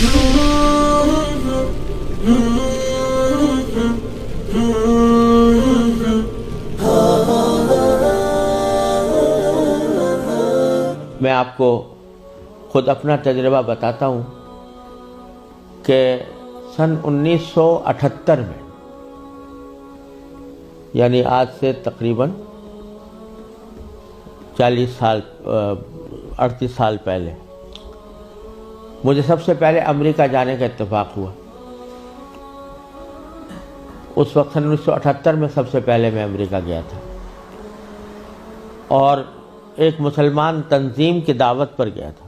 میں آپ کو خود اپنا تجربہ بتاتا ہوں کہ سن 1978 میں، یعنی آج سے تقریباً 38 سال پہلے مجھے سب سے پہلے امریکہ جانے کا اتفاق ہوا۔ اس وقت 1978 میں سب سے پہلے میں امریکہ گیا تھا، اور ایک مسلمان تنظیم کی دعوت پر گیا تھا۔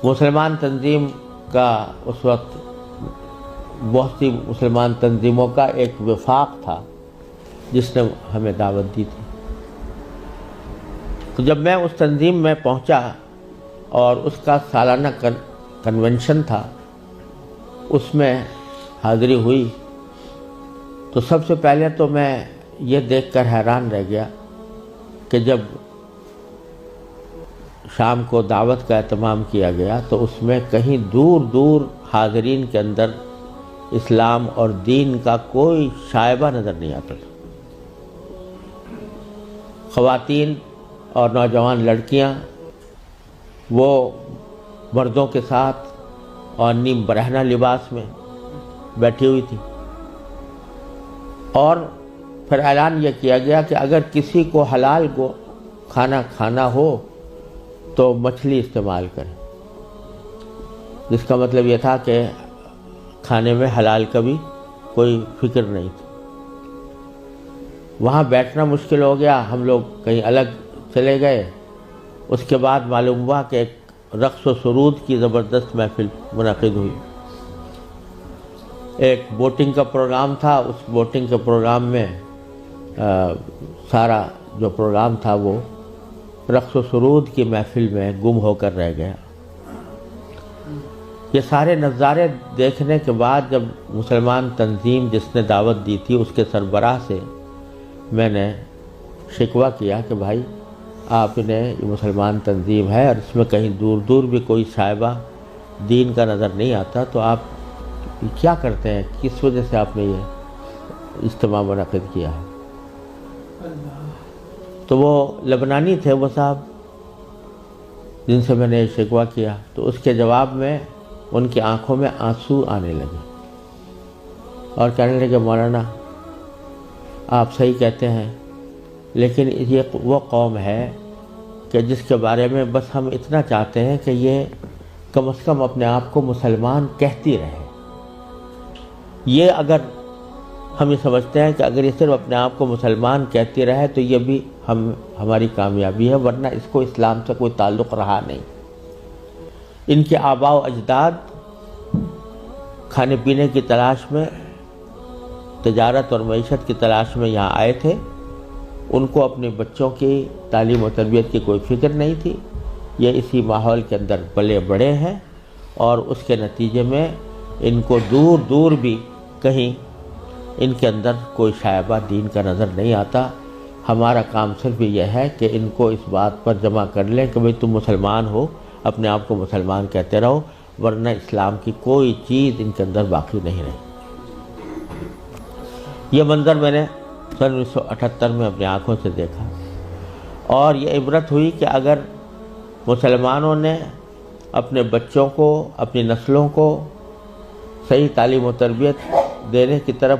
مسلمان تنظیم کا اس وقت بہت سی مسلمان تنظیموں کا ایک وفاق تھا جس نے ہمیں دعوت دی تھی۔ تو جب میں اس تنظیم میں پہنچا اور اس کا سالانہ کنونشن تھا، اس میں حاضری ہوئی، تو سب سے پہلے تو میں یہ دیکھ کر حیران رہ گیا کہ جب شام کو دعوت کا اہتمام کیا گیا تو اس میں کہیں دور دور حاضرین کے اندر اسلام اور دین کا کوئی شائبہ نظر نہیں آتا تھا۔ خواتین اور نوجوان لڑکیاں وہ مردوں کے ساتھ اور نیم برہنہ لباس میں بیٹھی ہوئی تھی، اور پھر اعلان یہ کیا گیا کہ اگر کسی کو حلال کو کھانا کھانا ہو تو مچھلی استعمال کریں، جس کا مطلب یہ تھا کہ کھانے میں حلال کا بھی کوئی فکر نہیں تھی۔ وہاں بیٹھنا مشکل ہو گیا، ہم لوگ کہیں الگ چلے گئے۔ اس کے بعد معلوم ہوا کہ ایک رقص و سرود کی زبردست محفل منعقد ہوئی۔ ایک بوٹنگ کا پروگرام تھا، اس بوٹنگ کے پروگرام میں سارا جو پروگرام تھا وہ رقص و سرود کی محفل میں گم ہو کر رہ گیا۔ یہ سارے نظارے دیکھنے کے بعد جب مسلمان تنظیم جس نے دعوت دی تھی اس کے سربراہ سے میں نے شکوہ کیا کہ بھائی آپ نے یہ مسلمان تنظیم ہے اور اس میں کہیں دور دور بھی کوئی شائبہ دین کا نظر نہیں آتا، تو آپ کیا کرتے ہیں، کس وجہ سے آپ نے یہ اجتماع منعقد کیا ہے؟ تو وہ لبنانی تھے وہ صاحب جن سے میں نے شکوہ کیا، تو اس کے جواب میں ان کی آنکھوں میں آنسو آنے لگے اور کہنے لگے مولانا آپ صحیح کہتے ہیں، لیکن یہ وہ قوم ہے کہ جس کے بارے میں بس ہم اتنا چاہتے ہیں کہ یہ کم از کم اپنے آپ کو مسلمان کہتی رہے۔ یہ اگر ہم یہ سمجھتے ہیں کہ اگر یہ صرف اپنے آپ کو مسلمان کہتی رہے تو یہ بھی ہماری کامیابی ہے، ورنہ اس کو اسلام سے کوئی تعلق رہا نہیں۔ ان کے آباء و اجداد کھانے پینے کی تلاش میں، تجارت اور معیشت کی تلاش میں یہاں آئے تھے، ان کو اپنے بچوں کی تعلیم و تربیت کی کوئی فکر نہیں تھی۔ یہ اسی ماحول کے اندر پلے بڑے ہیں، اور اس کے نتیجے میں ان کو دور دور بھی کہیں ان کے اندر کوئی شائبہ دین کا نظر نہیں آتا۔ ہمارا کام صرف یہ ہے کہ ان کو اس بات پر جمع کر لیں کہ بھئی تم مسلمان ہو، اپنے آپ کو مسلمان کہتے رہو، ورنہ اسلام کی کوئی چیز ان کے اندر باقی نہیں رہی۔ یہ منظر میں نے سن 1978 میں اپنی آنکھوں سے دیکھا، اور یہ عبرت ہوئی کہ اگر مسلمانوں نے اپنے بچوں کو، اپنی نسلوں کو صحیح تعلیم و تربیت دینے کی طرف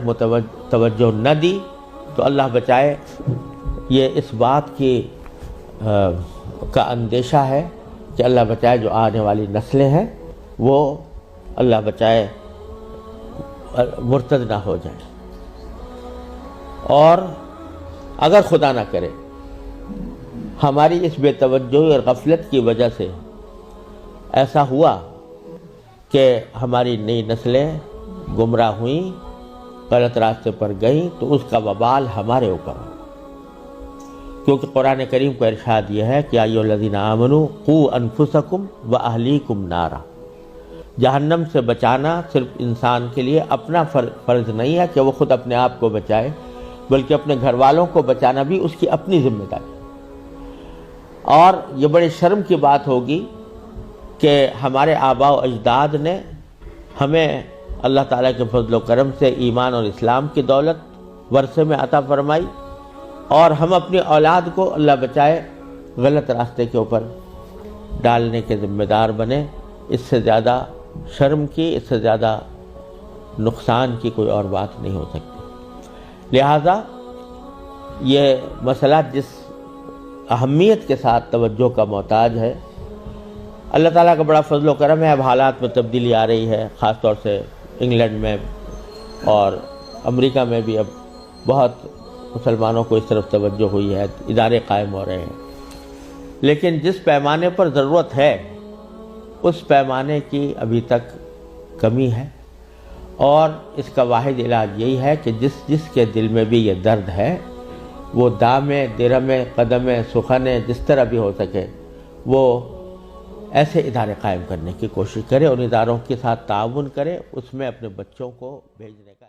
توجہ نہ دی تو اللہ بچائے یہ اس بات کی کا اندیشہ ہے کہ اللہ بچائے جو آنے والی نسلیں ہیں وہ اللہ بچائے مرتد نہ ہو جائیں، اور اگر خدا نہ کرے ہماری اس بے توجہی اور غفلت کی وجہ سے ایسا ہوا کہ ہماری نئی نسلیں گمراہ ہوئیں، غلط راستے پر گئیں، تو اس کا وبال ہمارے اوپر ہو، کیونکہ قرآن کریم کا ارشاد یہ ہے کہ ایھا الذین آمنوا قوا انفسکم واہلیکم نارا۔ جہنم سے بچانا صرف انسان کے لیے اپنا فرض نہیں ہے کہ وہ خود اپنے آپ کو بچائے، بلکہ اپنے گھر والوں کو بچانا بھی اس کی اپنی ذمہ داری۔ اور یہ بڑے شرم کی بات ہوگی کہ ہمارے آباء و اجداد نے ہمیں اللہ تعالیٰ کے فضل و کرم سے ایمان اور اسلام کی دولت ورثے میں عطا فرمائی، اور ہم اپنی اولاد کو اللہ بچائے غلط راستے کے اوپر ڈالنے کے ذمہ دار بنے۔ اس سے زیادہ شرم کی، اس سے زیادہ نقصان کی کوئی اور بات نہیں ہو سکتی۔ لہٰذا یہ مسئلہ جس اہمیت کے ساتھ توجہ کا محتاج ہے، اللہ تعالیٰ کا بڑا فضل و کرم ہے، اب حالات میں تبدیلی آ رہی ہے، خاص طور سے انگلینڈ میں اور امریکہ میں بھی اب بہت مسلمانوں کو اس طرف توجہ ہوئی ہے، ادارے قائم ہو رہے ہیں، لیکن جس پیمانے پر ضرورت ہے اس پیمانے کی ابھی تک کمی ہے، اور اس کا واحد علاج یہی ہے کہ جس کے دل میں بھی یہ درد ہے وہ دامے درمے قدمے سخنے جس طرح بھی ہو سکے وہ ایسے ادارے قائم کرنے کی کوشش کرے، ان اداروں کے ساتھ تعاون کرے، اس میں اپنے بچوں کو بھیجنے کا